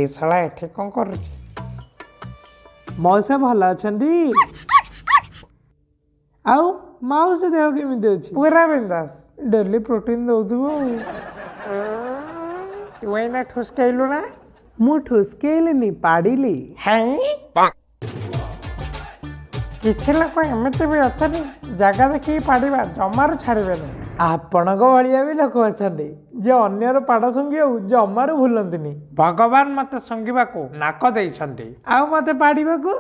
ए शाला एठी कौन कर मौसा भल अछंदी आउ माउस देह केमिति अछि पूरा बिंदास डेली प्रोटीन दउथबो तू एना ठुस कैलु ना मु ठुसकेलिनी पाडिली हैं किछि लोक एमती भी अछनी जगह देखि पाडिबा जमारू छाड़िबे नहीं आपणक भलिया भी लोक अछंदी जे अन्यर पाड़ संगियाउ जमारू भूलंतिनी भगवान मते संगीबाकू नाक देइछंती आउ मते पाडिबाकू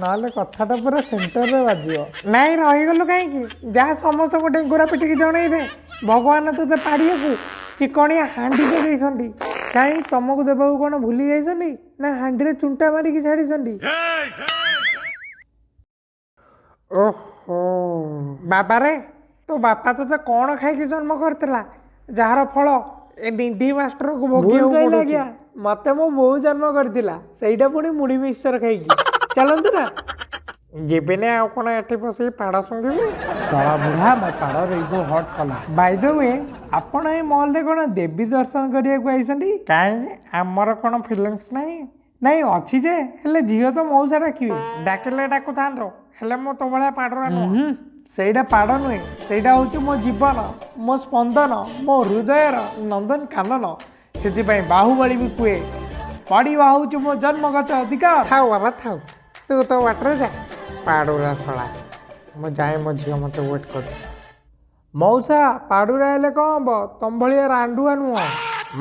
नाले कथाटा पूरा सेंटर रे बाजियो नहीं रही गलु कहीं जहाँ समस्त को डेंगुरा पिटिकी जणई दे भगवान तोते पाड़ियाकू चिकणिया हांडी दे देइछंती कहीं तुमको देबाकू कोन भूली जाइछंती ना हांडी रे चुंटा मारी की छाड़ीछंती ओहो बाबा रे तो बापा तो कौन खाई जन्म करथिला जार फल ए निधि मास्टर को भोगियो पड़ुछि मते मो बोऊ जन्म करथिला सेइडा पुणी मुड़ी मिक्सचर खाइकी चलंतु ना जीविने आ कोन एठी बसी पाड़ संगीबे साला बुढ़ा मो पाड़ रे को हॉट कला बाय द वे आपण ए मॉल रे कोन देवी दर्शन करिया को आइसंडी काई हमर कोन फीलिंग्स नहीं नहीं अच्छी जे हेले झियो तो मौसा डाकिवे डाकिले डाकू थांदो हेले मो तो बळा पाडरा न ସେଇଟା ପାଡ଼ ନୁହେଁ ସେଇଟା ହେଉଛି ମୋ ଜୀବନ ମୋ ସ୍ପନ୍ଦନ ମୋ ହୃଦୟର ନନ୍ଦନ କାନନ ସେଥିପାଇଁ ବାହୁବଳୀ ବି କୁହେ ପଢ଼ିବା ହେଉଛି ମୋ ଜନ୍ମଗତ ଅଧିକାର ଥାଉ ବାବା ଥାଉ ତୁ ତ ବାଟରେ ଯା ପାଡୁରା ଶଳା ମୁଁ ଯାଏ ମୋ ଝିଅ ମତେ ୱେଟ୍ କରୁ ମଉସା ପାଡ଼ୁରା ହେଲେ କ'ଣ ହବ ତମ ଭଳିଆ ରାଣ୍ଡୁଆ ନୁହଁ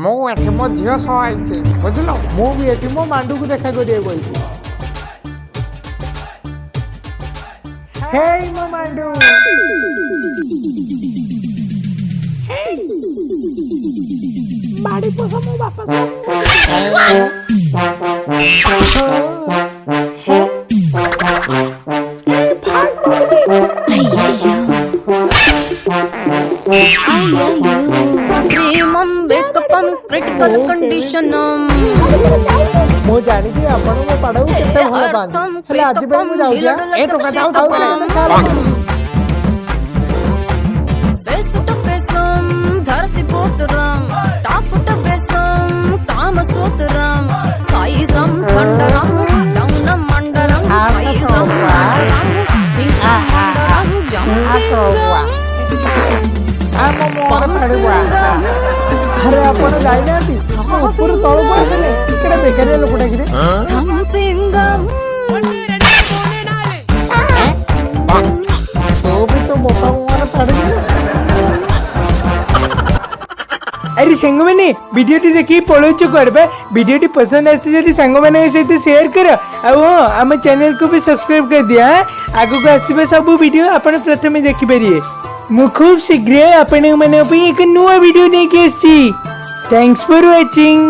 ମୁଁ ଏଠି ମୋ ଝିଅ ସହ ଆଇଛି ବୁଝିଲ ମୁଁ ବି ଏଠି ମୋ ମାଣ୍ଡୁକୁ ଦେଖା କରିବାକୁ ଆଇଛି Hey, Mamandu! Hey! Badi posa mo bapak. Critical condition मो जानी कि आपण को पढाउ केते भल बांध हेले आज बे मु जाउ जा ए टोका जाउ फेस टू फेस धरती पुत्रम टॉप टू बेसम काम सूत्रम साइजम खंडरम डाउन मंडरम साइजम मंडरम जंपिंग अरे आपण जाई नाती ऊपर तळ पडले इकडे बेकारिया लोकटा किरे तो भी तो मोटा मोरा पड़ गया अरे संग मैंने वीडियो देखी पळोच करबे वीडियो पसंद आसी जदी संग माने सहित शेयर कर आ हम चैनल को भी सब्सक्राइब कर दिया आगु को आसीबे सब वीडियो आपण प्रथम देखि परिए मु खूब शीघ्र आपण माने एक नुआ वीडियो लेके आसी थैंक्स फॉर वाचिंग।